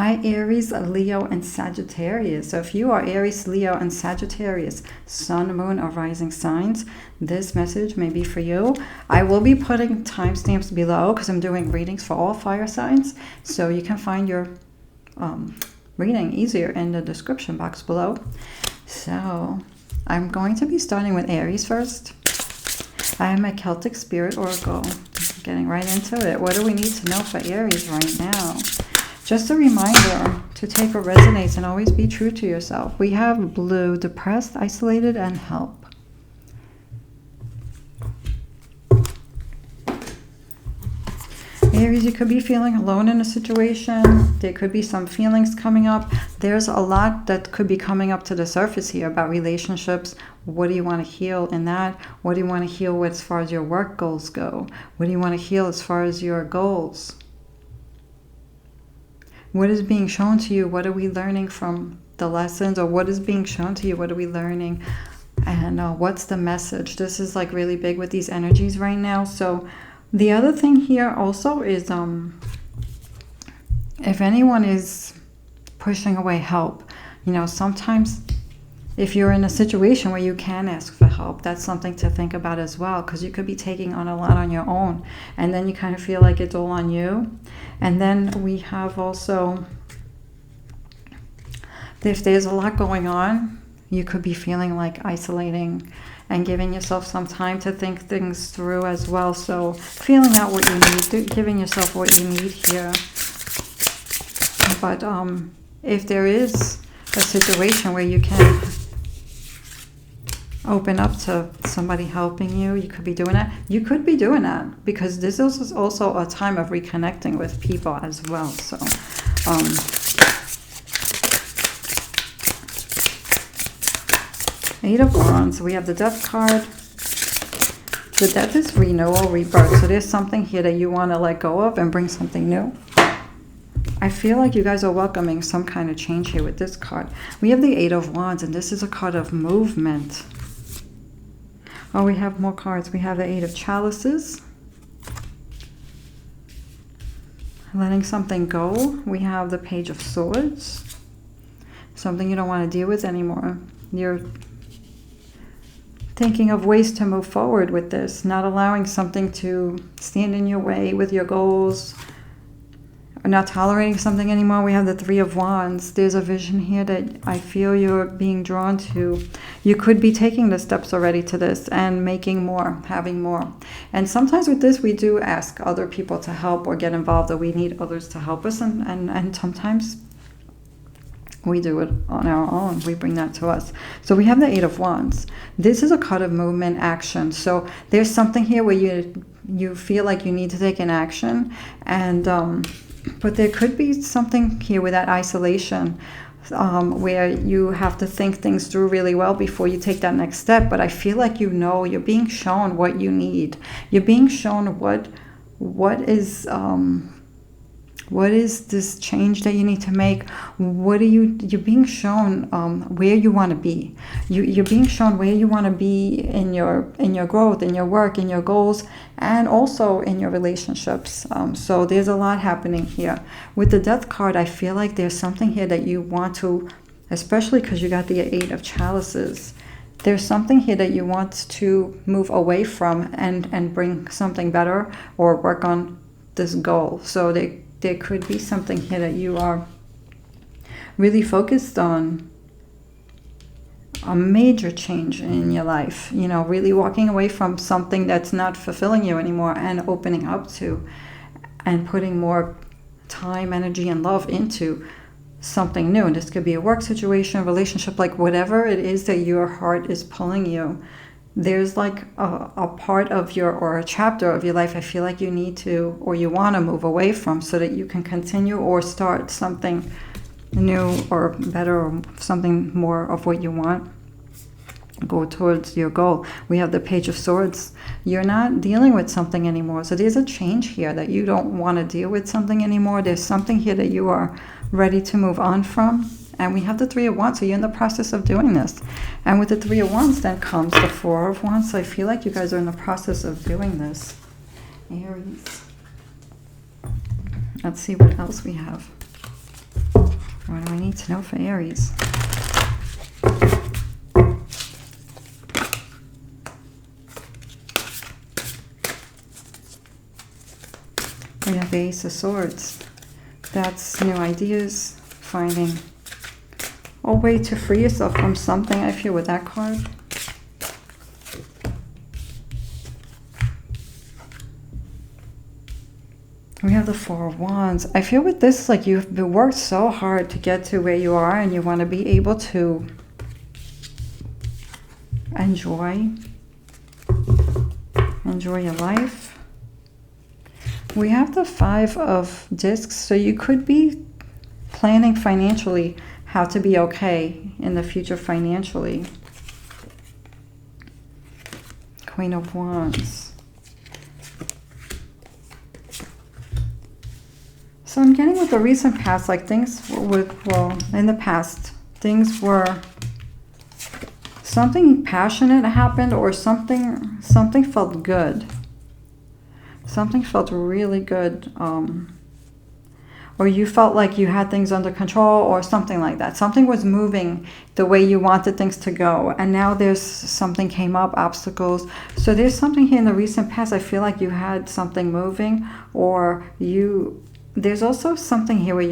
Hi Aries, Leo, and Sagittarius. So if you are Aries, Leo, and Sagittarius, Sun, Moon, or Rising signs, this message may be for you. I will be putting timestamps below because I'm doing readings for all fire signs. So you can find your reading easier in the description box below. So I'm going to be starting with Aries first. I am a Celtic Spirit Oracle. Getting right into it. What do we need to know for Aries right now? Just a reminder to take what resonates and always be true to yourself. We have blue, depressed, isolated, and help. Aries, you could be feeling alone in a situation. There could be some feelings coming up. There's a lot that could be coming up to the surface here about relationships. What do you want to heal in that? What do you want to heal with as far as your work goals go? What do you want to heal as far as your goals? What is being shown to you? What are we learning from the lessons? Or what is being shown to you? What are we learning? And what's the message? This is like really big with these energies right now. So the other thing here also is if anyone is pushing away help, you know, sometimes if you're in a situation where you can ask for help, that's something to think about as well, because you could be taking on a lot on your own and then you kind of feel like it's all on you. And then we have also, if there's a lot going on, you could be feeling like isolating and giving yourself some time to think things through as well. So feeling out what you need, giving yourself what you need here. But if there is a situation where you can open up to somebody helping you, you could be doing that. You could be doing that because this is also a time of reconnecting with people as well. So Eight of Wands, we have the Death card. The Death is renewal, rebirth. So there's something here that you want to let go of and bring something new. I feel like you guys are welcoming some kind of change here with this card. We have the Eight of Wands, and this is a card of movement. Oh, we have more cards. We have the Eight of Chalices. Letting something go. We have the Page of Swords. Something you don't want to deal with anymore. You're thinking of ways to move forward with this. Not allowing something to stand in your way with your goals. Not tolerating something anymore. We have the Three of Wands. There's a vision here that I feel you're being drawn to. You could be taking the steps already to this and making more, having more. And sometimes with this, we do ask other people to help or get involved, or we need others to help us. And sometimes we do it on our own. We bring that to us. So we have the Eight of Wands. This is a card of movement, action. So there's something here where you feel like you need to take an action, and but there could be something here with that isolation where you have to think things through really well before you take that next step. But I feel like you're being shown what you need. You're being shown what is this change that you need to make? You're being shown where you want to be. You're being shown where you want to be in your growth, in your work, in your goals, and also in your relationships. So there's a lot happening here. With the Death card, I feel like there's something here that you want to, especially because you got the Eight of Chalices. There's something here that you want to move away from and bring something better or work on this goal. So there could be something here that you are really focused on, a major change in your life, you know, really walking away from something that's not fulfilling you anymore and opening up to and putting more time, energy, and love into something new. And this could be a work situation, a relationship, like whatever it is that your heart is pulling you. There's like a part of or a chapter of your life I feel like you need to, or you want to move away from so that you can continue or start something new or better or something more of what you want. Go towards your goal. We have the Page of Swords. You're not dealing with something anymore. So there's a change here that you don't want to deal with something anymore. There's something here that you are ready to move on from. And we have the Three of Wands, so you're in the process of doing this. And with the Three of Wands then comes the Four of Wands. So I feel like you guys are in the process of doing this. Aries. Let's see what else we have. What do I need to know for Aries? We have the Ace of Swords. That's new ideas, finding a way to free yourself from something, I feel, with that card. We have the Four of Wands. I feel with this, like you've worked so hard to get to where you are, and you want to be able to enjoy your life. We have the Five of Discs, so you could be planning financially how to be okay in the future financially. Queen of Wands. So I'm getting with the recent past, like things with, well, in the past, things were, something passionate happened, or something felt good. Something felt really good. Or you felt like you had things under control, or something like that. Something was moving the way you wanted things to go. And now there's something came up, obstacles. So there's something here in the recent past. I feel like you had something moving, or there's also something here where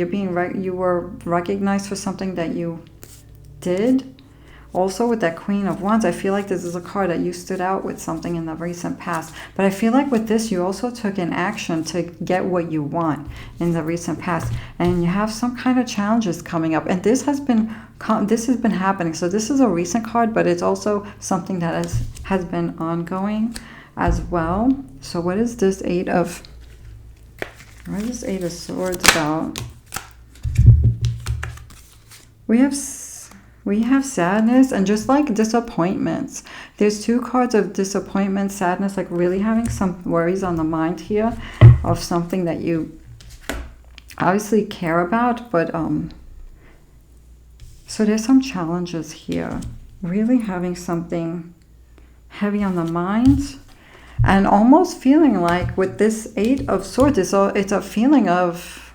you were recognized for something that you did. Also with that Queen of Wands, I feel like this is a card that you stood out with something in the recent past. But I feel like with this, you also took an action to get what you want in the recent past. And you have some kind of challenges coming up. And this has been happening. So this is a recent card, but it's also something that has been ongoing as well. So what is this Eight of Swords about? We have sadness and just like disappointments. There's two cards of disappointment, sadness, like really having some worries on the mind here of something that you obviously care about. But so there's some challenges here. Really having something heavy on the mind. And almost feeling like with this Eight of Swords, it's a feeling of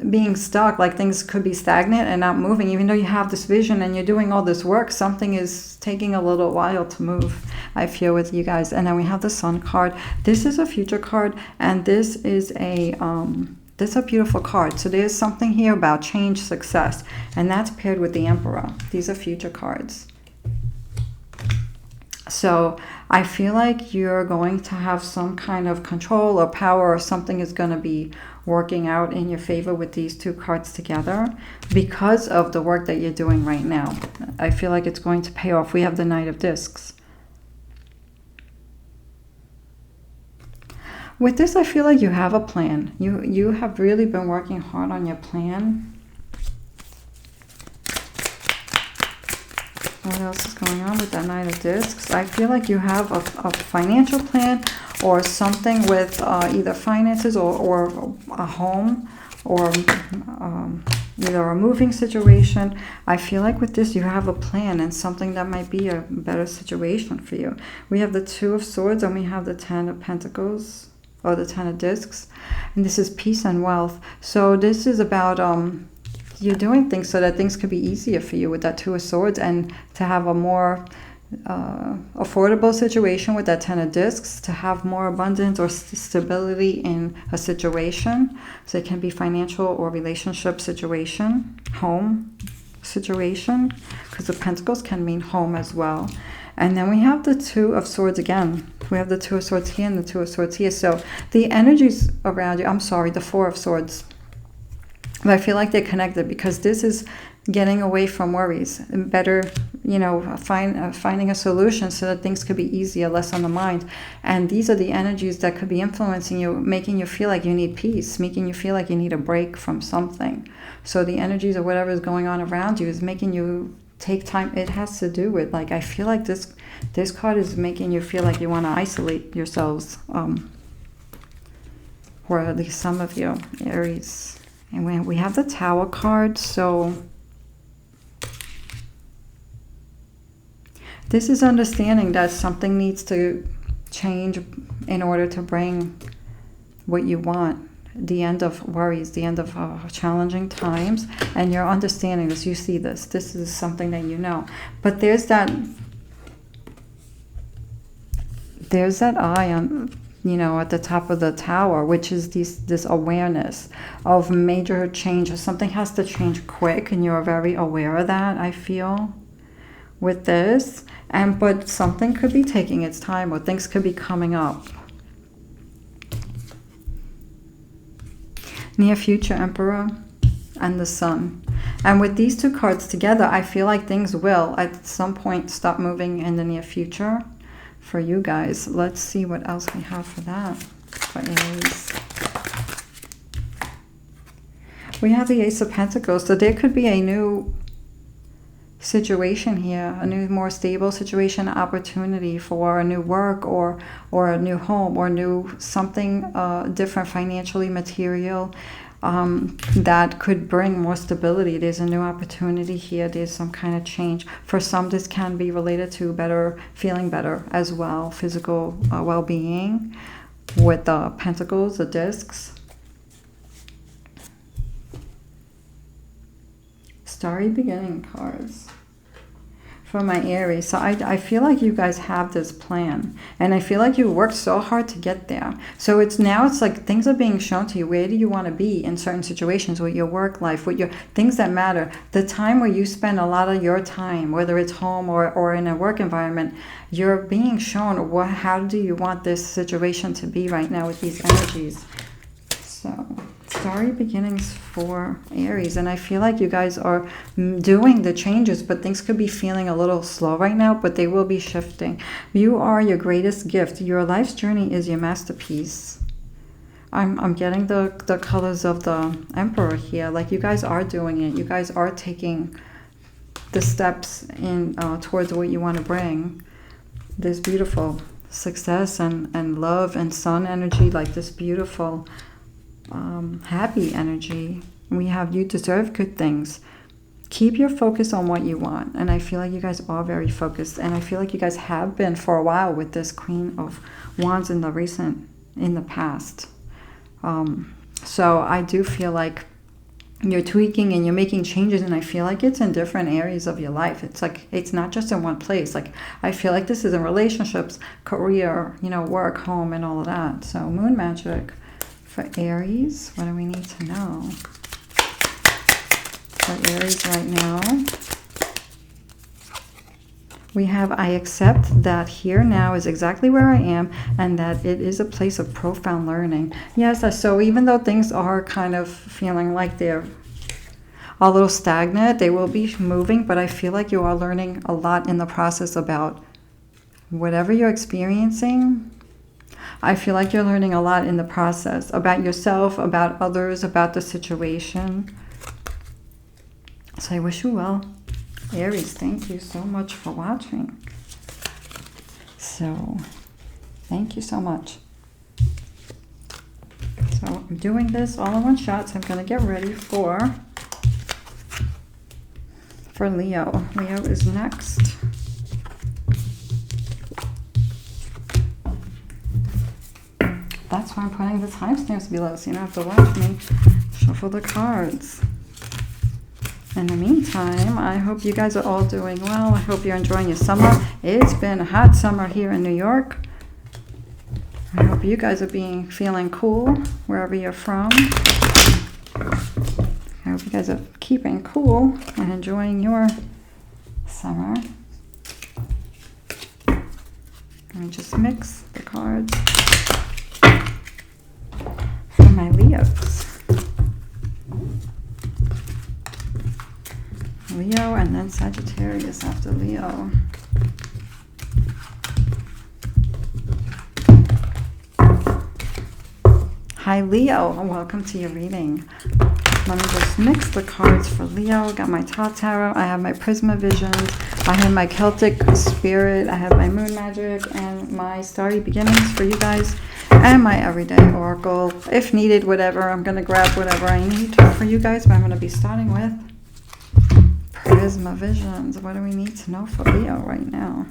being stuck, like things could be stagnant and not moving. Even though you have this vision and you're doing all this work, something is taking a little while to move, I feel, with you guys. And then we have the Sun card. This is a future card, and this is a beautiful card. So there's something here about change, success, and that's paired with the Emperor. These are future cards. So I feel like you're going to have some kind of control or power, or something is going to be working out in your favor with these two cards together because of the work that you're doing right now. I feel like it's going to pay off. We have the Knight of Discs. With this, I feel like you have a plan. You have really been working hard on your plan. What else is going on with that Knight of Discs? I feel like you have a financial plan, or something with either finances or a home, or either a moving situation. I feel like with this you have a plan and something that might be a better situation for you. We have the Two of Swords, and we have the Ten of Pentacles, or the Ten of Discs. And this is peace and wealth. So this is about you're doing things so that things could be easier for you with that Two of Swords, and to have a more affordable situation with that Ten of Discs, to have more abundance or stability in a situation. So it can be financial or relationship situation, home situation, because the Pentacles can mean home as well. And then we have the Two of Swords again. We have the Two of Swords here and the Two of Swords here. So the energies around you, the Four of Swords. But I feel like they're connected, because this is getting away from worries, and better, finding a solution so that things could be easier, less on the mind. And these are the energies that could be influencing you, making you feel like you need peace, making you feel like you need a break from something. So the energies of whatever is going on around you is making you take time. It has to do with, like, I feel like this card is making you feel like you want to isolate yourselves, or at least some of you, Aries. And we have the Tower card, so this is understanding that something needs to change in order to bring what you want. the end of worries, the end of challenging times, and you're understanding this. You see this. This is something that you know. But there's that eye on, you know, at the top of the tower, which is this awareness of major change. Something has to change quick, and you're very aware of that, I feel, with this. But something could be taking its time, or things could be coming up. Near future Emperor and the Sun. And with these two cards together, I feel like things will at some point stop moving in the near future for you guys. Let's see what else we have for that, for Aries. We have the Ace of Pentacles. So there could be a new situation here, a new, more stable situation, opportunity for a new work, or a new home, or new something different, financially, material, that could bring more stability. There's a new opportunity here. There's some kind of change. For some, this can be related to feeling better as well, physical well-being, with the pentacles, the discs. Starry beginning cards for my Aries. So I feel like you guys have this plan, and I feel like you worked so hard to get there. So it's like things are being shown to you. Where do you want to be in certain situations with your work life, with your things that matter, the time where you spend a lot of your time, whether it's home or in a work environment. You're being shown how do you want this situation to be right now with these energies. So starry beginnings for Aries, and I feel like you guys are doing the changes, but things could be feeling a little slow right now, but they will be shifting. You are your greatest gift. Your life's journey is your masterpiece. I'm getting the colors of the Emperor here. Like, you guys are doing it. You guys are taking the steps in towards what you want to bring. This beautiful success and love and sun energy, like this beautiful happy energy. We have, you deserve good things. Keep your focus on what you want. And I feel like you guys are very focused, and I feel like you guys have been for a while with this Queen of Wands in the past. So I do feel like you're tweaking and you're making changes, and I feel like it's in different areas of your life. It's like, it's not just in one place. Like, I feel like this is in relationships, career, you know, work, home, and all of that. So moon magic for Aries. What do we need to know for Aries right now? We have, I accept that here now is exactly where I am, and that it is a place of profound learning. Yes, so even though things are kind of feeling like they're a little stagnant, they will be moving, but I feel like you are learning a lot in the process about whatever you're experiencing. I feel like you're learning a lot in the process about yourself, about others, about the situation. So I wish you well. Aries, thank you so much for watching. So, thank you so much. So, I'm doing this all in one shot, so I'm going to get ready for Leo. Leo is next. That's why I'm putting the timestamps below, so you don't have to watch me shuffle the cards. In the meantime, I hope you guys are all doing well. I hope you're enjoying your summer. It's been a hot summer here in New York. I hope you guys are feeling cool wherever you're from. I hope you guys are keeping cool and enjoying your summer. Let me just mix the cards for my Leos. Leo and then Sagittarius after Leo. Hi Leo, and welcome to your reading. Let me just mix the cards for Leo. Got my Top Tarot, I have my Prisma Visions, I have my Celtic Spirit, I have my Moon Magic, and my Starry Beginnings for you guys, and my Everyday Oracle. If needed, whatever, I'm going to grab whatever I need for you guys, but I'm going to be starting with Prisma Visions. What do we need to know for Leo right now?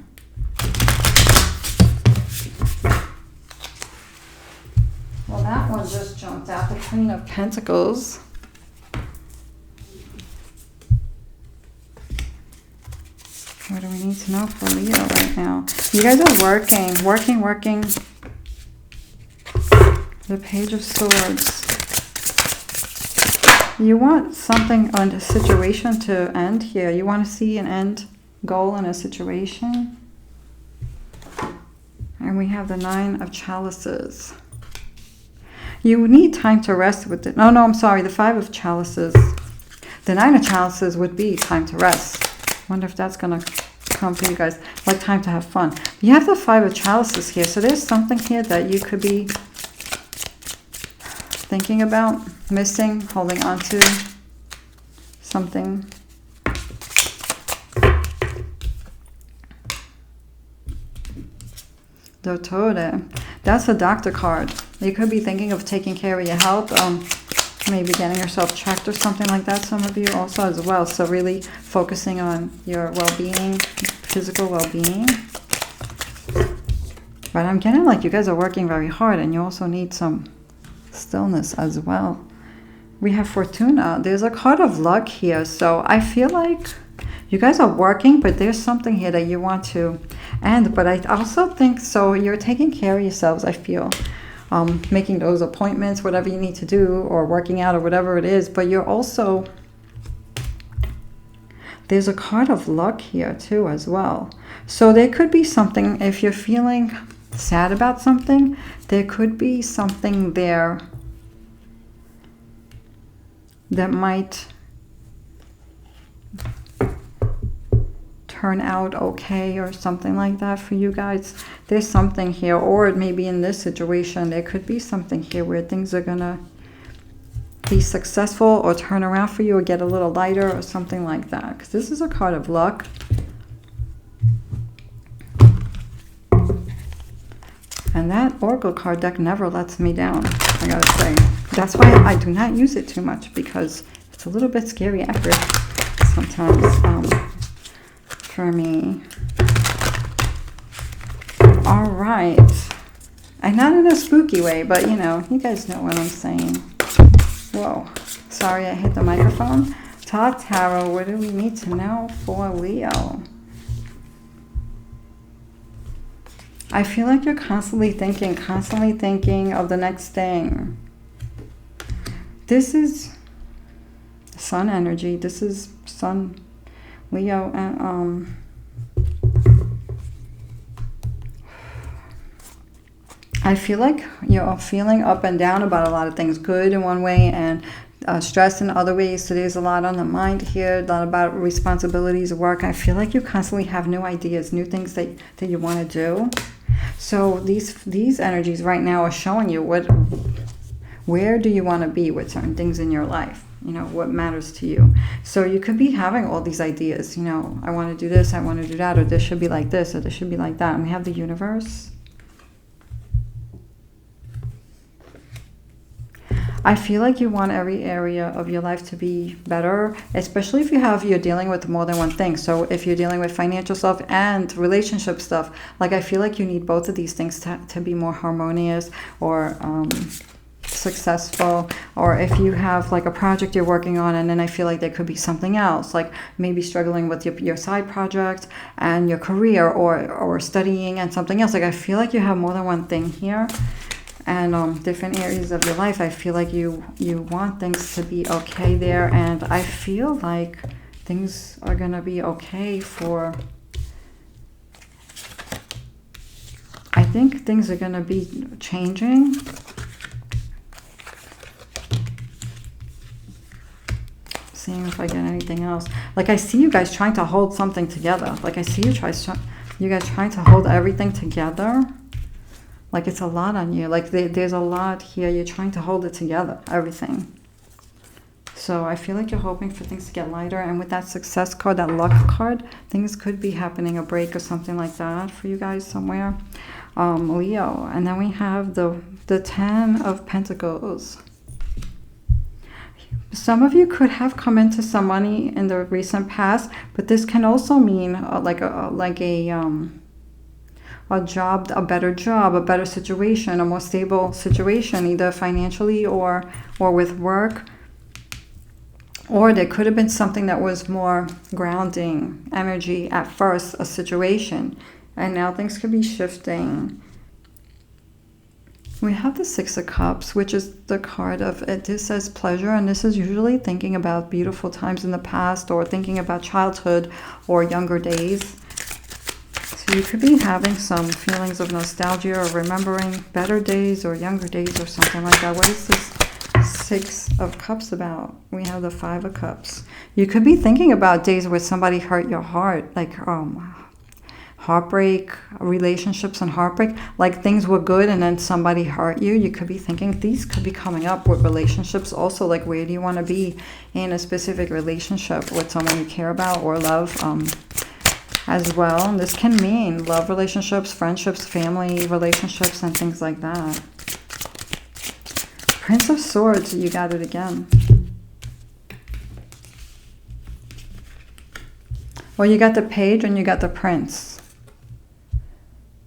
Well, that one just jumped out, the Queen of Pentacles. What do we need to know for Leo right now? You guys are working. The Page of Swords. You want something on a situation to end here. You want to see an end goal in a situation. And we have the Nine of Chalices. You need time to rest with it. No, I'm sorry. The Five of Chalices. The Nine of Chalices would be time to rest. Wonder if that's going to come for you guys. Like time to have fun. You have the Five of Chalices here. So there's something here that you could be thinking about, missing, holding on to. Something. Dottore. That's a doctor card. You could be thinking of taking care of your health. Maybe getting yourself checked or something like that. Some of you also as well. So really focusing on your well-being, physical well-being. But I'm getting like you guys are working very hard and you also need some stillness as well. We have Fortuna. There's a card of luck here. So I feel like you guys are working, but there's something here that you want to end. But I also think, so you're taking care of yourselves, I feel. Making those appointments, whatever you need to do, or working out or whatever it is. But you're also, there's a card of luck here too as well. So there could be something, if you're feeling sad about something, there could be something there that might turn out okay or something like that for you guys. There's something here, or maybe in this situation there could be something here where things are gonna be successful or turn around for you or get a little lighter or something like that, because this is a card of luck. And that Oracle card deck never lets me down, I gotta say. That's why I do not use it too much, because it's a little bit scary accurate sometimes for me. All right. And not in a spooky way, but you know, you guys know what I'm saying. Whoa. Sorry, I hit the microphone. Talk Tarot, what do we need to know for Leo? I feel like you're constantly thinking of the next thing. This is Sun energy. This is Sun, Leo, and I feel like you're feeling up and down about a lot of things. Good in one way and stress in other ways. So there's a lot on the mind here, a lot about responsibilities, work. I feel like you constantly have new ideas, new things that you want to do. So these energies right now are showing you where do you want to be with certain things in your life. You know, what matters to you. So you could be having all these ideas, you know, I want to do this, I want to do that, or this should be like this, or this should be like that. And we have the Universe. I feel like you want every area of your life to be better, especially if you're dealing with more than one thing. So if you're dealing with financial stuff and relationship stuff, like I feel like you need both of these things to be more harmonious or successful. Or if you have like a project you're working on, and then I feel like there could be something else, like maybe struggling with your side project and your career, or studying and something else. Like I feel like you have more than one thing here. And different areas of your life, I feel like you want things to be okay there. And I feel like things are going to be okay for... I think things are going to be changing. Seeing if I get anything else. Like I see you guys trying to hold something together. Like I see you guys trying to hold everything together. Like it's a lot on you. Like there's a lot here. You're trying to hold it together, everything. So I feel like you're hoping for things to get lighter. And with that success card, that luck card, things could be happening, a break or something like that for you guys somewhere. Leo. And then we have the Ten of Pentacles. Some of you could have come into some money in the recent past, but this can also mean like a job, a better situation, a more stable situation, either financially or with work. Or there could have been something that was more grounding energy at first, a situation. And now things could be shifting. We have the Six of Cups, which is the card of it. This says pleasure, and this is usually thinking about beautiful times in the past or thinking about childhood or younger days. So you could be having some feelings of nostalgia or remembering better days or younger days or something like that. What is this Six of Cups about? We have the Five of Cups. You could be thinking about days where somebody hurt your heart, like heartbreak, relationships and heartbreak, like things were good and then somebody hurt you. You could be thinking these could be coming up with relationships also, like where do you want to be in a specific relationship with someone you care about or love as well. And this can mean love relationships, friendships, family relationships, and things like that. Prince of Swords, you got it again. Well, you got the Page and you got the Prince.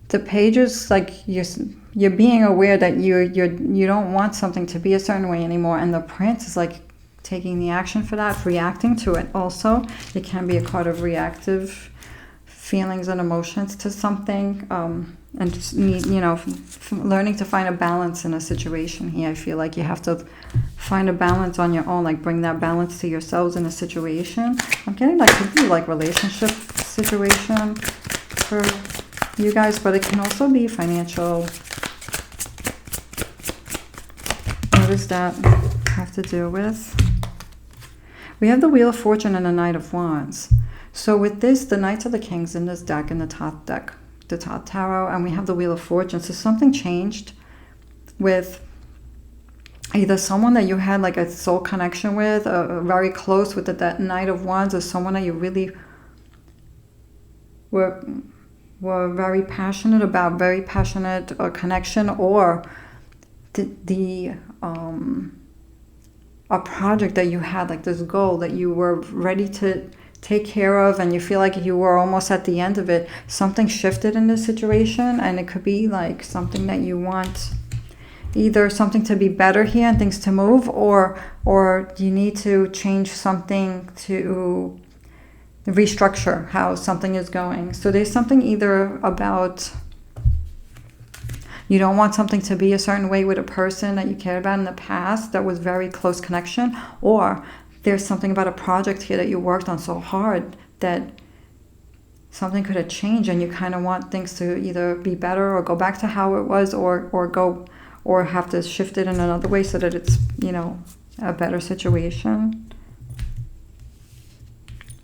The Page is like you're being aware that you don't want something to be a certain way anymore, and the Prince is like taking the action for that, reacting to it. Also, it can be a card of reactive feelings and emotions to something, and just learning to find a balance in a situation here. I feel like you have to find a balance on your own, like bring that balance to yourselves in a situation. I'm getting like could be like relationship situation for you guys, but it can also be financial. What does that have to do with? We have the Wheel of Fortune and the Knight of Wands. So with this, the Knights of the Kings in this deck, in the top deck, the top tarot, and we have the Wheel of Fortune. So something changed with either someone that you had like a soul connection with, very close with that Knight of Wands, or someone that you really were very passionate about, very passionate connection, or a project that you had, like this goal that you were ready to take care of, and you feel like you were almost at the end of it. Something shifted in this situation, and it could be like something that you want, either something to be better here and things to move, or you need to change something to restructure how something is going. So there's something either about you don't want something to be a certain way with a person that you cared about in the past that was very close connection, or there's something about a project here that you worked on so hard that something could have changed, and you kind of want things to either be better or go back to how it was, or have to shift it in another way so that it's, a better situation.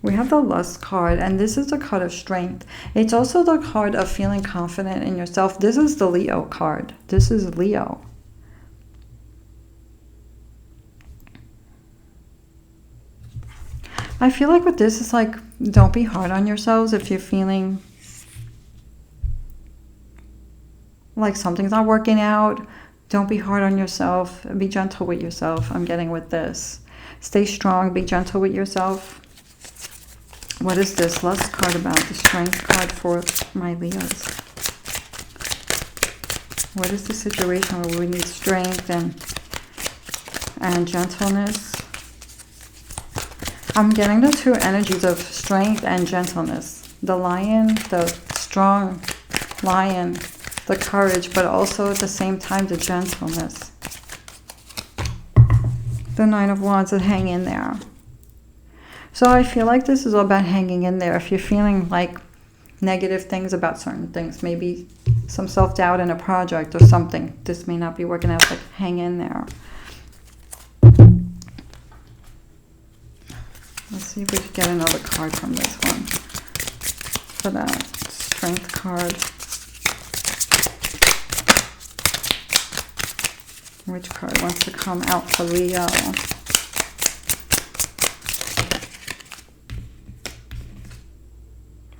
We have the Lust card, and this is the card of strength. It's also the card of feeling confident in yourself. This is the Leo card. This is Leo. I feel like with this, it's like, don't be hard on yourselves if you're feeling like something's not working out. Don't be hard on yourself. Be gentle with yourself. I'm getting with this. Stay strong. Be gentle with yourself. What is this Lust card about? The Strength card for my Leos. What is the situation where we need strength and gentleness? I'm getting the two energies of strength and gentleness. The lion, the strong lion, the courage, but also at the same time the gentleness. The Nine of Wands, and hang in there. So I feel like this is all about hanging in there. If you're feeling like negative things about certain things, maybe some self-doubt in a project or something, this may not be working out, but hang in there. Let's see if we can get another card from this one. For that Strength card. Which card wants to come out for Leo?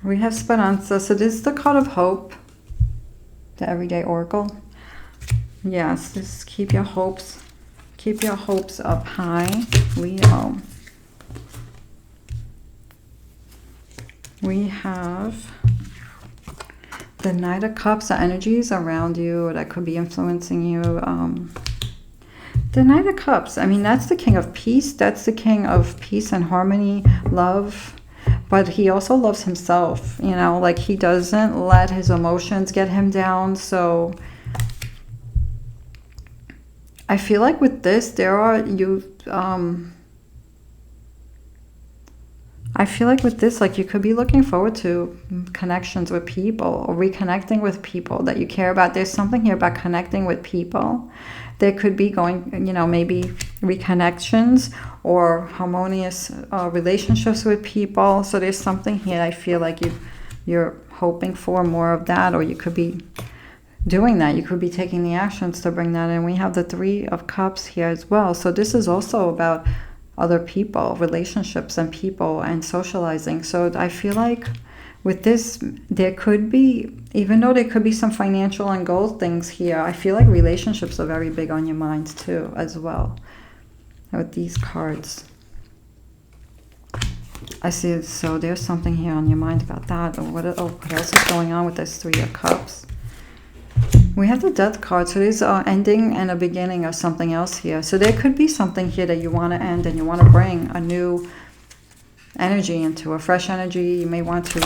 We have Speranza. So this is the card of hope. The Everyday Oracle. Yes, just keep your hopes up high, Leo. We have The Knight of Cups, the energies around you that could be influencing you. The Knight of Cups, I mean, that's the King of Peace. That's the King of Peace and harmony, love. But he also loves himself, you know, like he doesn't let his emotions get him down. So I feel like with this, I feel like with this, like you could be looking forward to connections with people or reconnecting with people that you care about. There's something here about connecting with people. There could be going, you know, maybe reconnections or harmonious relationships with people. So there's something here I feel like you're hoping for more of that, or you could be doing that. You could be taking the actions to bring that in. We have the Three of Cups here as well. So this is also about other people, relationships and people and socializing. So I feel like with this, there could be, even though there could be some financial and goal things here, I feel like relationships are very big on your mind too, as well, with these cards. I see, so there's something here on your mind about that. Or what else is going on with this Three of Cups? We have the Death card, so there's an ending and a beginning of something else here. So there could be something here that you want to end and you want to bring a new energy into, a fresh energy. You may want to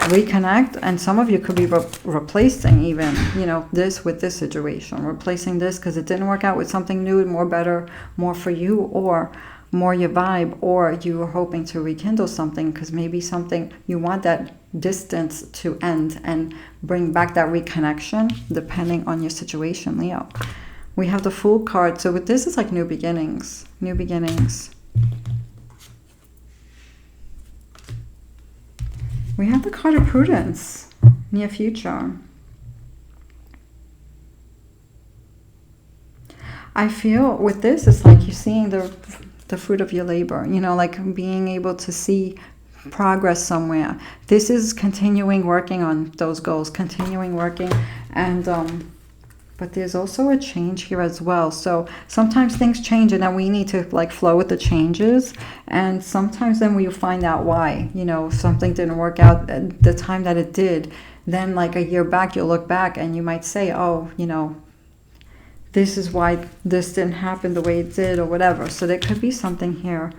reconnect, and some of you could be replacing even, you know, this with this situation, replacing this because it didn't work out with something new and more better, more for you, or more your vibe, or you were hoping to rekindle something because maybe something you want that distance to end and bring back that reconnection, depending on your situation, Leo. We have the Fool card, so with this is like new beginnings, new beginnings. We have the card of Prudence, near future. I feel with this, it's like you're seeing the fruit of your labor, you know, like being able to see progress somewhere. This is continuing working on those goals, continuing working, and but there's also a change here as well. So sometimes things change and then we need to like flow with the changes, and sometimes then we find out why, you know, something didn't work out at the time that it did. Then like a year back, you'll look back and you might say, oh, you know, this is why this didn't happen the way it did, or whatever. So there could be something here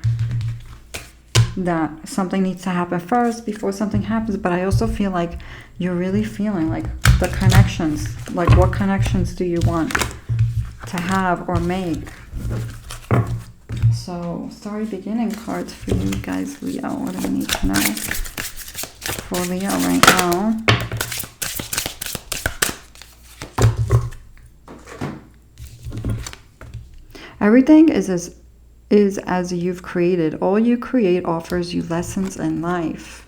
that something needs to happen first before something happens. But I also feel like you're really feeling like the connections, like what connections do you want to have or make? So starry beginning cards for you guys, Leo. What do we need to know for Leo right now? Everything is as you've created. All you create offers you lessons in life.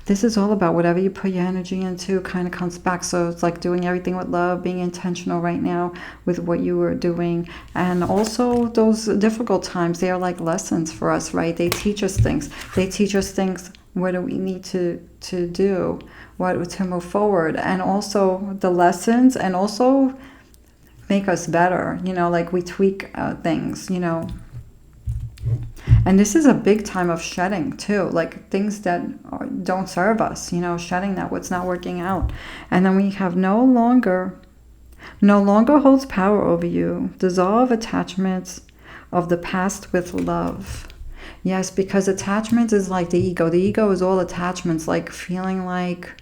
This is all about whatever you put your energy into kind of comes back. So it's like doing everything with love, being intentional right now with what you were doing. And also those difficult times, they are like lessons for us, right? They teach us things. They teach us things. What do we need to do? What to move forward? And also the lessons, and also make us better, you know, like we tweak things, you know. And this is a big time of shedding too, like things that don't serve us, you know, shedding that what's not working out. And then we have no longer holds power over you. Dissolve attachments of the past with love. Yes, because attachments is like the ego. The ego is all attachments, like feeling like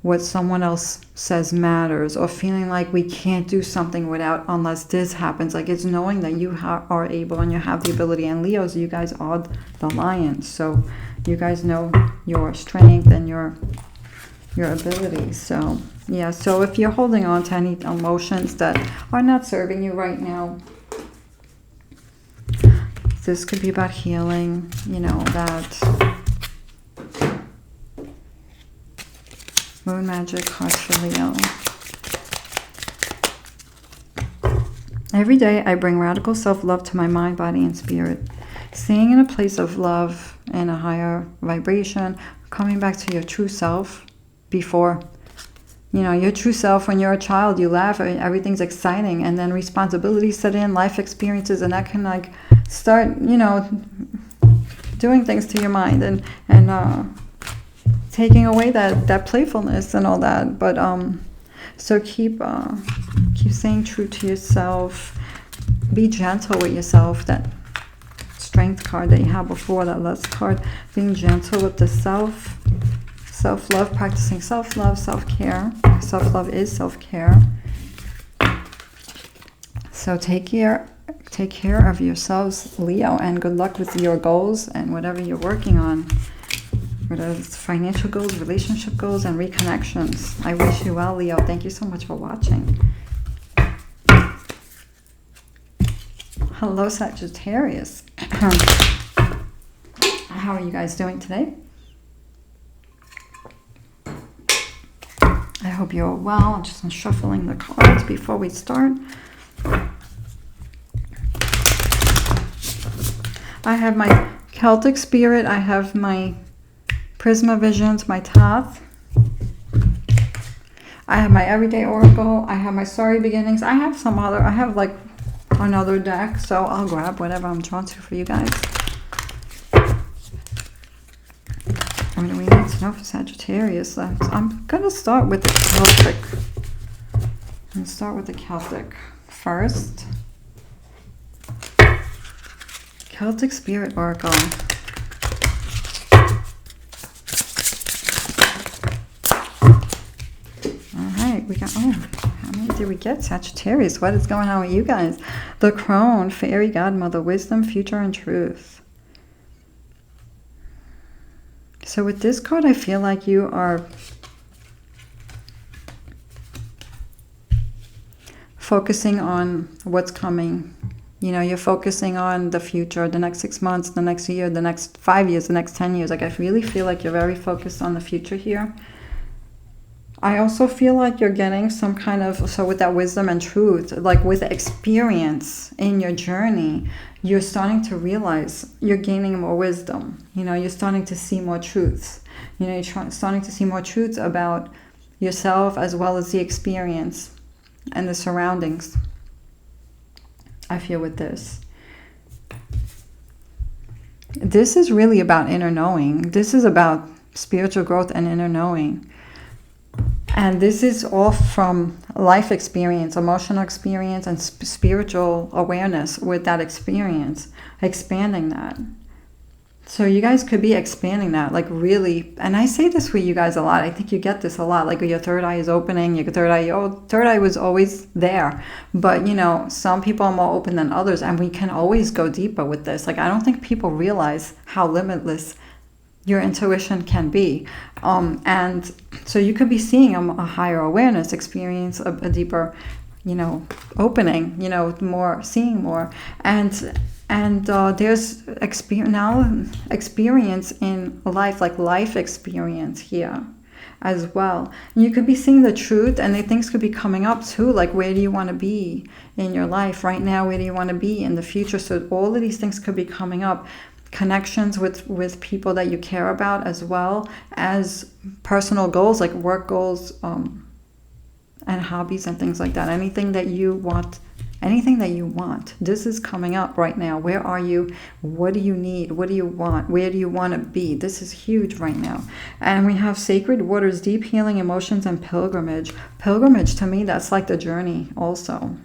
what someone else says matters, or feeling like we can't do something unless this happens. Like it's knowing that you are able and you have the ability. And Leos, you guys are the lions, so you guys know your strength and your abilities. So yeah, so if you're holding on to any emotions that are not serving you right now, this could be about healing, you know, that Moon Magic cards for Leo. Every day I bring radical self-love to my mind, body, and spirit. Staying in a place of love and a higher vibration, coming back to your true self before, you know, your true self. When you're a child, you laugh, everything's exciting, and then responsibilities set in, life experiences, and that can like start, you know, doing things to your mind and taking away that playfulness and all that. But so keep staying true to yourself. Be gentle with yourself. That Strength card that you had before, that Lust card, being gentle with the self-love, practicing self-love, self-care. Self-love is self-care. So take care of yourselves, Leo, and good luck with your goals and whatever you're working on, whether it's financial goals, relationship goals, and reconnections. I wish you well, Leo. Thank you so much for watching. Hello, Sagittarius. How are you guys doing today? I hope you're well. I'm just shuffling the cards before we start. I have my Celtic Spirit. I have my Prisma Visions, my Thoth. I have my Everyday Oracle. I have my Sorry Beginnings. I have like another deck, so I'll grab whatever I'm drawn to for you guys. What do we need to know for Sagittarius? I'm going to start with the Celtic. I'm going to start with the Celtic first. Celtic Spirit Oracle. Alright, we got, how many did we get? Sagittarius, what is going on with you guys? The Crone, Fairy Godmother, Wisdom, Future, and Truth. So with this card, I feel like you are focusing on what's coming. You know, you're focusing on the future, the next 6 months, the next year, the next 5 years, the next 10 years. Like, I really feel like you're very focused on the future here. I also feel like you're getting some kind of, so with that wisdom and truth, like with experience in your journey, you're starting to realize you're gaining more wisdom. You know, you're starting to see more truths. You know, you're starting to see more truths about yourself as well as the experience and the surroundings. I feel with this. This is really about inner knowing. This is about spiritual growth and inner knowing. And this is all from life experience, emotional experience, and spiritual awareness with that experience, expanding that. So you guys could be expanding that, like really, and I say this with you guys a lot. I think you get this a lot, like your third eye is opening, your third eye was always there. But, you know, some people are more open than others, and we can always go deeper with this. Like, I don't think people realize how limitless your intuition can be. And so you could be seeing a higher awareness, experience a deeper, you know, opening, you know, more, seeing more. And there's experience in life, like life experience here as well. You could be seeing the truth, and the things could be coming up too, like where do you want to be in your life right now? Where do you want to be in the future? So all of these things could be coming up. Connections with people that you care about, as well as personal goals, like work goals, and hobbies and things like that. Anything that you want. This is coming up right now. Where are you? What do you need? What do you want? Where do you want to be? This is huge right now. And we have sacred waters, deep healing emotions, and pilgrimage. Pilgrimage, to me, that's like the journey also.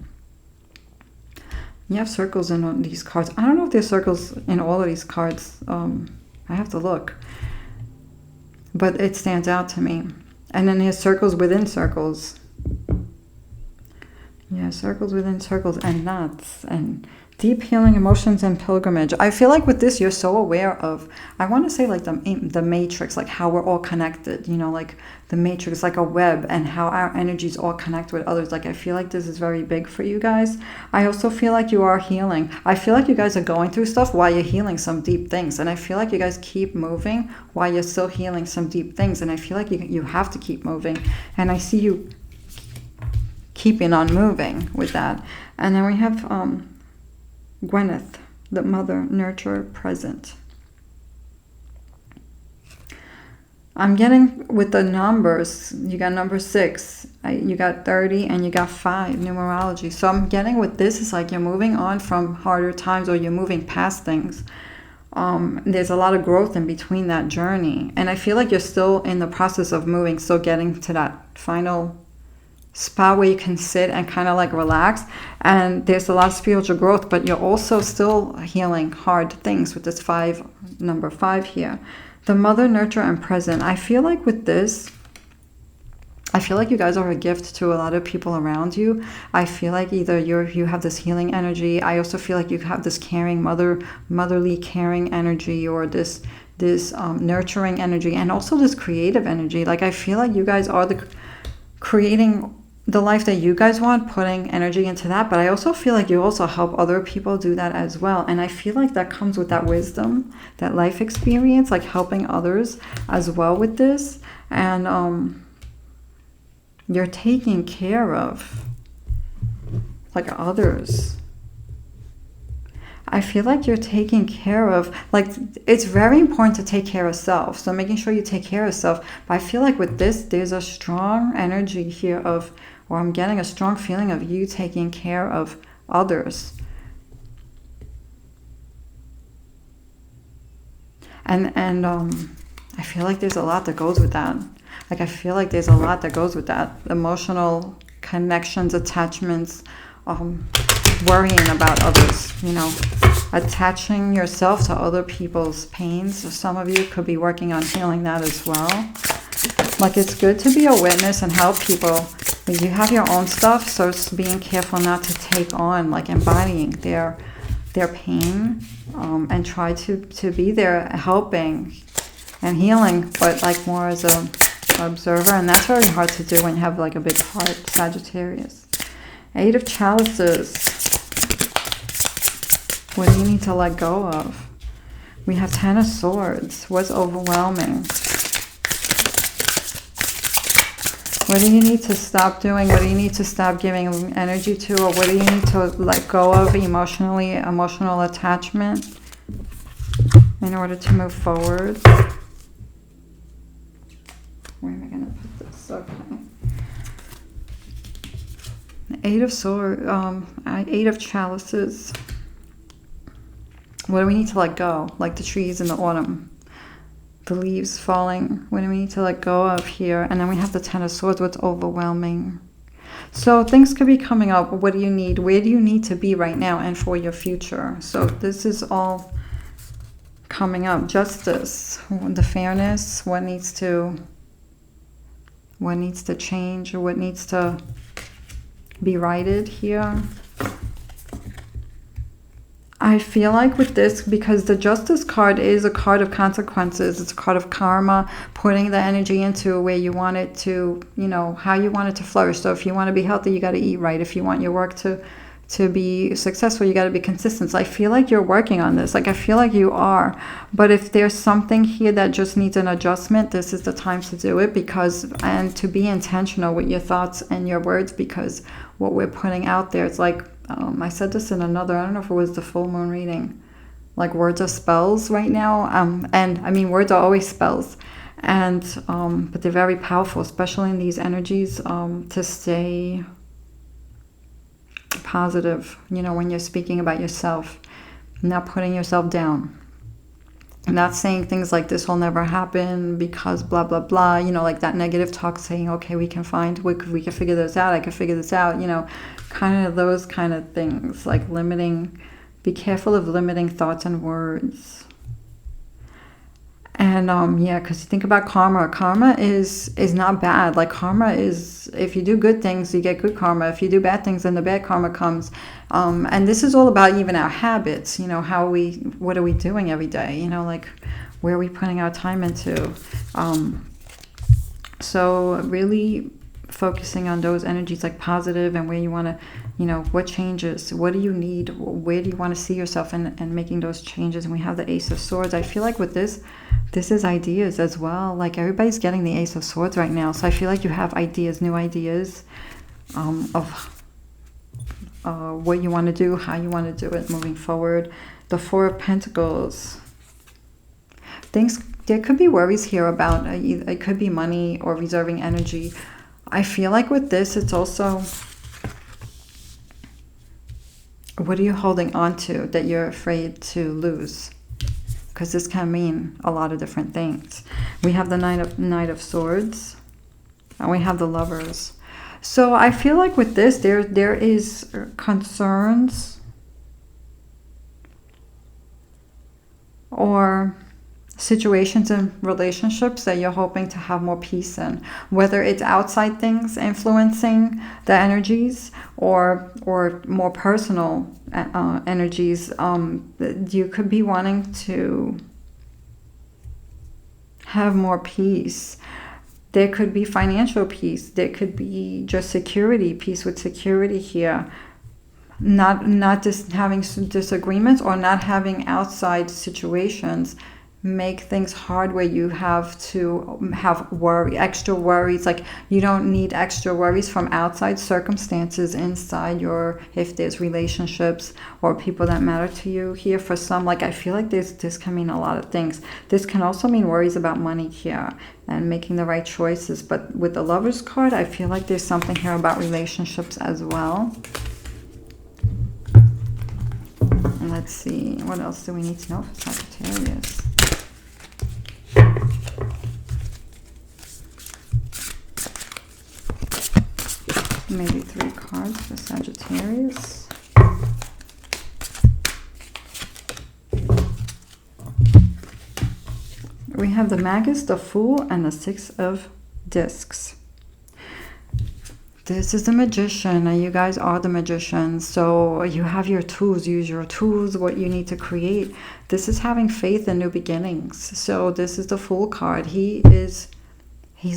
You have circles in these cards. I don't know if there's circles in all of these cards. I have to look. But it stands out to me. And then there's circles within circles. Yeah, circles within circles, and knots, and deep healing emotions, and pilgrimage. I feel like with this, you're so aware of, I want to say like the matrix, like how we're all connected, you know, like the matrix, like a web, and how our energies all connect with others. Like, I feel like this is very big for you guys. I also feel like you are healing. I feel like you guys are going through stuff while you're healing some deep things. And I feel like you guys keep moving while you're still healing some deep things. And I feel like you have to keep moving. And I see you keeping on moving with that. And then we have Gwyneth, the mother, nurture, present. I'm getting with the numbers, you got number 6, you got 30, and you got 5, numerology. So I'm getting with this, is like you're moving on from harder times, or you're moving past things. There's a lot of growth in between that journey. And I feel like you're still in the process of moving, still getting to that final spot where you can sit and kind of like relax. And there's a lot of spiritual growth, but you're also still healing hard things with this number 5 here. The mother, nurture, and present. I feel like with this, I feel like you guys are a gift to a lot of people around you. I feel like either you have this healing energy. I also feel like you have this caring motherly caring energy, or this nurturing energy, and also this creative energy. Like I feel like you guys are creating the life that you guys want, putting energy into that. But I also feel like you also help other people do that as well. And I feel like that comes with that wisdom, that life experience, like helping others as well with this. And you're taking care of like others. I feel like you're taking care of, like, it's very important to take care of self. So making sure you take care of self. But I feel like with this, there's a strong energy here of, or I'm getting a strong feeling of you taking care of others. And I feel like there's a lot that goes with that. Like I feel like there's a lot that goes with that. Emotional connections, attachments, worrying about others, you know, attaching yourself to other people's pains. So some of you could be working on healing that as well. Like it's good to be a witness and help people, but you have your own stuff, so it's being careful not to take on, like embodying their pain, and try to be there helping and healing, but like more as a observer. And that's very hard to do when you have like a big heart, Sagittarius. 8 of Chalices. What do you need to let go of? We have 10 of Swords. What's overwhelming? What do you need to stop doing? What do you need to stop giving energy to? Or what do you need to let go of emotionally, emotional attachment in order to move forward? Where am I going to put this? Okay. 8 of Swords, 8 of Chalices. What do we need to let go? Like the trees in the autumn, the leaves falling. What do we need to let go of here? And then we have the 10 of Swords. What's overwhelming? So things could be coming up. What do you need? Where do you need to be right now and for your future? So this is all coming up. Justice, the fairness, what needs to change, or what needs to be righted here. I feel like with this, because the Justice card is a card of consequences, it's a card of karma, putting the energy into where you want it to, you know, how you want it to flourish. So if you want to be healthy, you got to eat right. If you want your work to be successful, you got to be consistent. So I feel like you're working on this. Like I feel like you are. But if there's something here that just needs an adjustment, this is the time to do it, and to be intentional with your thoughts and your words, because what we're putting out there, it's like, I said this in another, I don't know if it was the full moon reading, like words are spells right now. And I mean, words are always spells. And, but they're very powerful, especially in these energies, to stay positive, you know, when you're speaking about yourself, not putting yourself down, not saying things like this will never happen because blah blah blah, you know, like that negative talk, saying okay, we can figure this out, I can figure this out, you know, kind of those kind of things, like limiting, be careful of limiting thoughts and words. And yeah, because you think about karma is not bad. Like karma is, if you do good things, you get good karma. If you do bad things, then the bad karma comes. And this is all about even our habits, you know, what are we doing every day, you know, like where are we putting our time into? So really focusing on those energies, like positive, and where you want to, you know, what changes, what do you need, where do you want to see yourself, and making those changes. And we have the Ace of Swords. I feel like with this is ideas as well. Like everybody's getting the Ace of Swords right now. So I feel like you have ideas, new ideas of what you want to do, how you want to do it moving forward. The Four of Pentacles. There could be worries here about, it could be money or reserving energy. I feel like with this, it's also, what are you holding on to that you're afraid to lose? because this can mean a lot of different things. We have the Knight of Swords, and we have the Lovers. So I feel like with this, there is concerns or situations in relationships that you're hoping to have more peace in, whether it's outside things influencing the energies or more personal energies. You could be wanting to have more peace. There could be financial peace. There could be just security, peace with security here. Not just having disagreements or not having outside situations make things hard where you have to have extra worries. Like, you don't need extra worries from outside circumstances inside if there's relationships or people that matter to you here. For some, like, I feel like this can mean a lot of things. This can also mean worries about money here and making the right choices. But with the Lovers card, I feel like there's something here about relationships as well. And let's see, what else do we need to know for Sagittarius? Maybe 3 cards for Sagittarius. We have the Magus, the Fool, and the 6 of Discs. This is the Magician, and you guys are the magicians. So you have your tools. Use your tools, what you need to create. This is having faith in new beginnings. So this is the Fool card. He's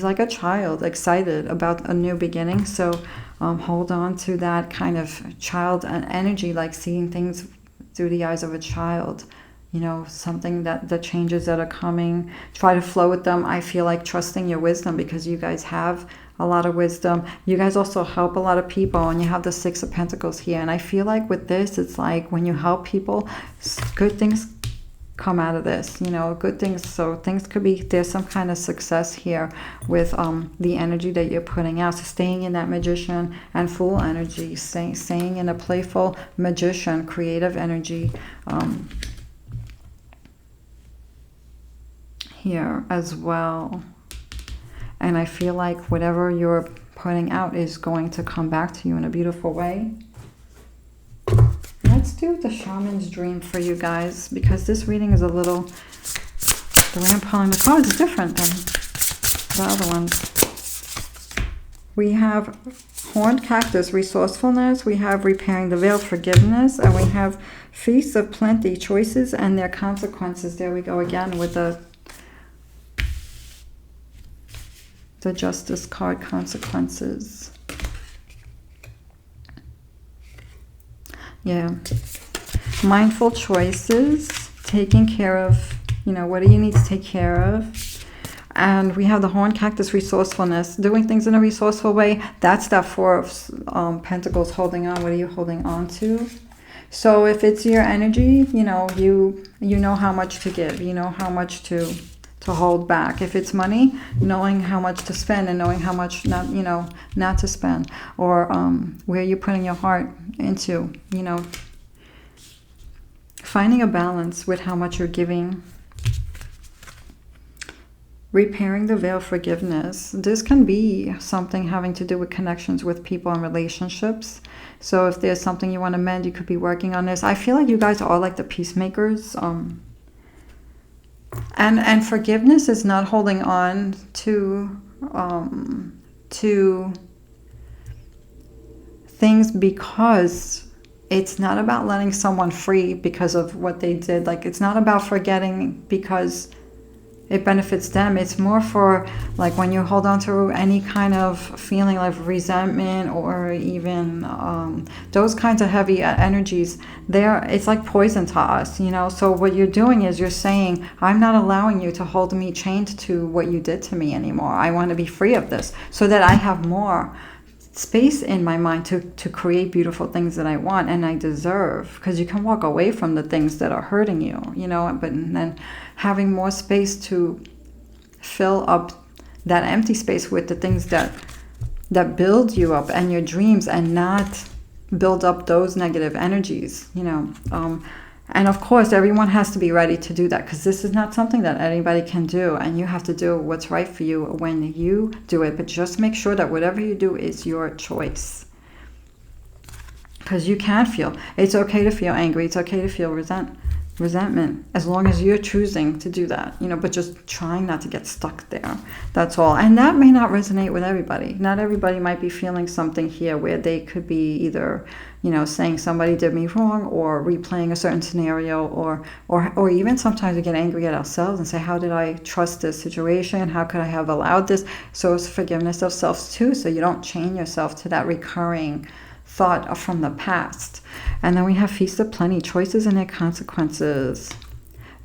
like a child, excited about a new beginning. So hold on to that kind of child energy, like seeing things through the eyes of a child. You know, something that the changes that are coming, try to flow with them. I feel like trusting your wisdom, because you guys have a lot of wisdom. You guys also help a lot of people, and you have the 6 of Pentacles here. And I feel like with this, it's like when you help people, good things come out of this, you know, good things. So things could be, there's some kind of success here with the energy that you're putting out. So staying in that Magician and Fool energy, staying in a playful Magician, creative energy here as well. And I feel like whatever you're putting out is going to come back to you in a beautiful way. Let's do the Shaman's Dream for you guys, because this reading is a little, the way I'm pulling the cards is different than the other ones. We have Horned Cactus, resourcefulness. We have Repairing the Veil, forgiveness. And we have Feast of Plenty, choices and their consequences. There we go again with the Justice card, consequences. Yeah. Mindful choices, taking care of, you know, what do you need to take care of? And we have the Horned Cactus, resourcefulness, doing things in a resourceful way. That's that 4 of Pentacles, holding on. What are you holding on to? So if it's your energy, you know, you know how much to give, you know how much to hold back. If it's money, knowing how much to spend and knowing how much not to spend, or where you're putting your heart into, you know, finding a balance with how much you're giving. Repairing the Veil, forgiveness. This can be something having to do with connections with people and relationships. So if there's something you want to mend, you could be working on this. I feel like you guys are like the peacemakers. And forgiveness is not holding on to things, because it's not about letting someone free because of what they did. Like, it's not about forgetting because it benefits them. It's more for, like, when you hold on to any kind of feeling like resentment or even those kinds of heavy energies, it's like poison to us, you know. So what you're doing is you're saying, I'm not allowing you to hold me chained to what you did to me anymore. I want to be free of this so that I have more space in my mind to create beautiful things that I want and I deserve. Because you can walk away from the things that are hurting you, you know, but then having more space to fill up that empty space with the things that build you up and your dreams, and not build up those negative energies, you know. And of course, everyone has to be ready to do that, because this is not something that anybody can do. And you have to do what's right for you when you do it. But just make sure that whatever you do is your choice. Because you can feel, it's okay to feel angry. It's okay to feel resentment, as long as you're choosing to do that, but just trying not to get stuck there. That's all. And that may not resonate with everybody. Not everybody might be feeling something here where they could be either, saying somebody did me wrong, or replaying a certain scenario, or even sometimes we get angry at ourselves and say, how did I trust this situation? How could I have allowed this? So it's forgiveness of self too, so you don't chain yourself to that recurring thought from the past. And then we have Feast of Plenty, choices and their consequences.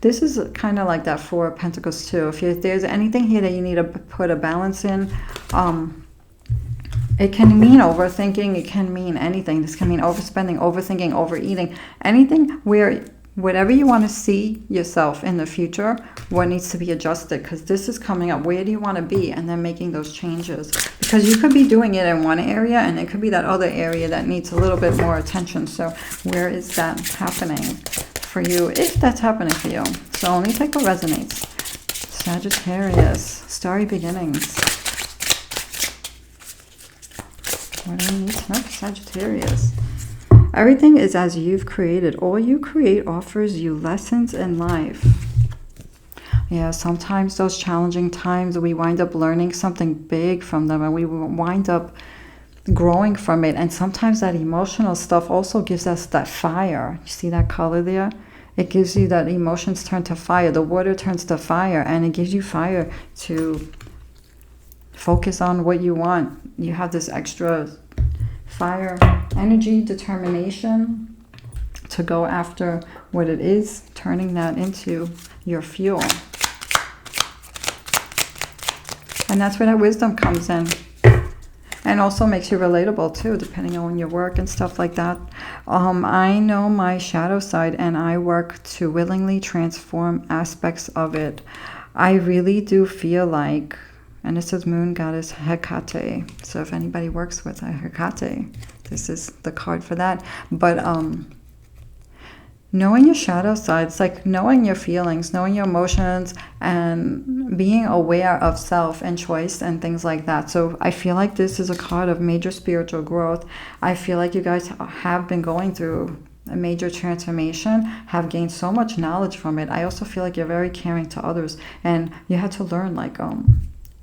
This is kind of like that Four of Pentacles too. If there's anything here that you need to put a balance in, it can mean overthinking. It can mean anything. This can mean overspending, overthinking, overeating, anything where whatever you want to see yourself in the future, what needs to be adjusted, because this is coming up. Where do you want to be? And then making those changes. Because you could be doing it in one area, and it could be that other area that needs a little bit more attention. So where is that happening for you, if that's happening for you? So only take what resonates. Sagittarius, starry beginnings. What do you need to know for Sagittarius? Everything is as you've created. All you create offers you lessons in life. Yeah, sometimes those challenging times, we wind up learning something big from them, and we wind up growing from it. And sometimes that emotional stuff also gives us that fire. You see that color there? It gives you that emotions turn to fire. The water turns to fire, and it gives you fire to focus on what you want. You have this extra fire energy, determination to go after what it is, turning that into your fuel. And that's where that wisdom comes in. And also makes you relatable too, depending on your work and stuff like that. I know my shadow side, and I work to willingly transform aspects of it. I really do feel like, and this is Moon Goddess Hecate. So if anybody works with a Hecate, this is the card for that. But knowing your shadow side, it's like knowing your feelings, knowing your emotions, and being aware of self and choice and things like that. So I feel like this is a card of major spiritual growth. I feel like you guys have been going through a major transformation, have gained so much knowledge from it. I also feel like you're very caring to others, and you had to learn like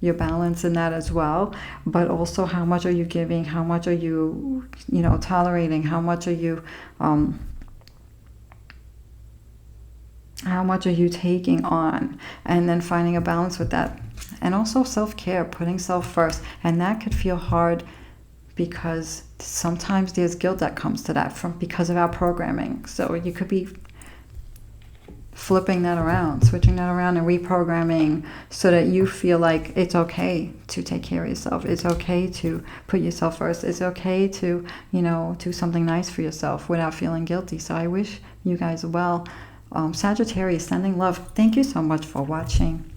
your balance in that as well. But also, how much are you giving? How much are you, tolerating? How much are you taking on? And then finding a balance with that. And also self-care, putting self first. And that could feel hard, because sometimes there's guilt that comes to that because of our programming. So you could be flipping that around, switching that around, and reprogramming so that you feel like it's okay to take care of yourself. It's okay to put yourself first. It's okay to, do something nice for yourself without feeling guilty. So I wish you guys well. Sagittarius, sending love. Thank you so much for watching.